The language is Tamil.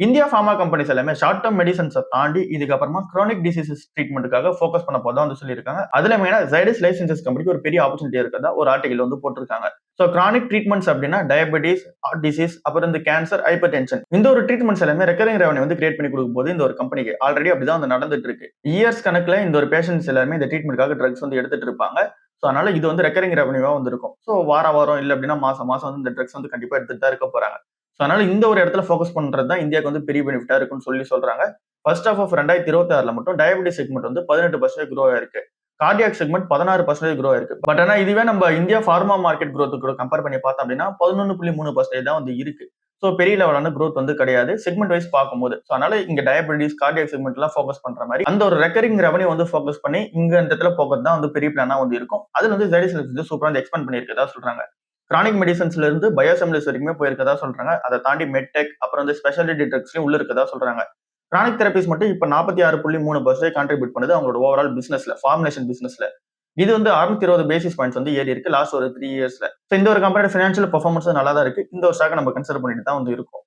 இந்தியா ஃபார்மா கம்பெனிஸ் எல்லாமே ஷார்ட் டர்ம் மெடிசன்ஸை தாண்டி இதுக்கப்புறமா கிரானிக் டிசீசஸ் ட்ரீட்மெண்ட்டுக்காக ஃபோக்கஸ் பண்ண போதான் வந்து சொல்லியிருக்காங்க. அதுல மெயினா ஜைடஸ் லைஃப் சயின்சஸ் கம்பெனிக்கு ஒரு பெரிய ஆப்பர்ச்சுனிட்டி இருக்கிறதா ஒரு ஆர்டிகல் வந்து போட்டிருக்காங்க. ஸோ கிரானிக் ட்ரீட்மெண்ட்ஸ் அப்படின்னா டயபெட்டிஸ், ஹார்ட் டிசீஸ், அப்புறம் இந்த கேன்சர், ஹைப்பர் டென்ஷன் இந்த ஒரு ட்ரீட்மெண்ட்ஸ் எல்லாமே ரெக்கரிங் ரெவன்யூ வந்து கிரியேட் பண்ணி கொடுக்கும் போது இந்த ஒரு கம்பெனிக்கு ஆல்ரெடி அப்படிதான் வந்து நடந்துட்டு இருக்கு. இயர்ஸ் கணக்குல இந்த ஒரு பேஷன்ஸ் எல்லாருமே இந்த ட்ரீட்மெண்ட்காக ட்ரக்ஸ் வந்து எடுத்துட்டு இருப்பாங்க. ஸோ அதனால இது வந்து ரெக்கரிங் ரெவன்யூவா வந்து இருக்கும். ஸோ வாரம் இல்லை அப்படின்னா மாசம் வந்து இந்த ட்ரக்ஸ் வந்து கண்டிப்பா எடுத்துட்டு தான் இருக்க போறாங்க. ஸோ அதனால இந்த ஒரு இடத்துல ஃபோக்கஸ் பண்றது தான் இந்தியாவுக்கு வந்து பெரிய பெனிஃபிட்டா இருக்குன்னு சொல்றாங்க. ஃபர்ஸ்ட் ஹாஃப் ஆஃப் 2026 மட்டும் டயபெட்டிஸ் செக்மெண்ட் வந்து 18% க்ரோ ஆயிருக்கு. கார்டியாக் செக்மெண்ட் 16% க்ரோ ஆயிருக்கு. பட் ஆனா இதுவே நம்ம இந்தியா ஃபார்மா மார்க்கெட் growth கூட கம்பேர் பண்ணி பார்த்தோம் அப்படின்னா 11.3% தான் வந்து இருக்கு. ஸோ பெரிய லெவலான growth வந்து கிடையாது செக்மெண்ட் வைஸ் பார்க்கும்போது. ஸோ அதனால இங்க டயபெட்டிஸ், கார்டியாக் செக்மெண்ட் எல்லாம் ஃபோக்கஸ் பண்ற மாதிரி அந்த ஒரு ரெக்கரிங் ரெவன்யூ வந்து ஃபோக்கஸ் பண்ணி இங்க இந்த இடத்துல போகிறது தான் வந்து பெரிய பிளானா வந்து இருக்கும். அதுல வந்து ஜைடஸ் வந்து சூப்பரா வந்து எக்ஸ்பேண்ட் பண்ணியிருக்கதா சொல்றாங்க. கிரானிக் மெடிசன்ஸ்ல இருந்து பயோசிமிலர்ஸ் வரைக்குமே போயிருக்கதா சொல்றாங்க. அதை தாண்டி மெட்டெக் அப்புறம் வந்து ஸ்பெஷாலிட்டி ட்ரக்ஸ்லயும் உள்ள இருக்கதா சொல்றாங்க. கிரானிக் தெரபிஸ் மட்டும் இப்ப 46.3% கான்ட்ரிபியூட் பண்ணுது அவங்களோட ஓவரால் பிசினஸ்ல, ஃபார்முலேஷன் பிசினஸ்ல. இது வந்து 620 பேசிஸ் பாயிண்ட்ஸ் வந்து ஏறி இருக்கு லாஸ்ட் ஒரு 3 இயர்ஸ்ல. இந்த ஒரு கம்பெனியோட ஃபினான்ஷியல் பெர்ஃபார்மன்ஸ் நல்லா தான் இருக்கு. இந்த ஒரு ஸ்டாக் நம்ம கன்சிடர் பண்ணிட்டு தான் வந்து இருக்கும்.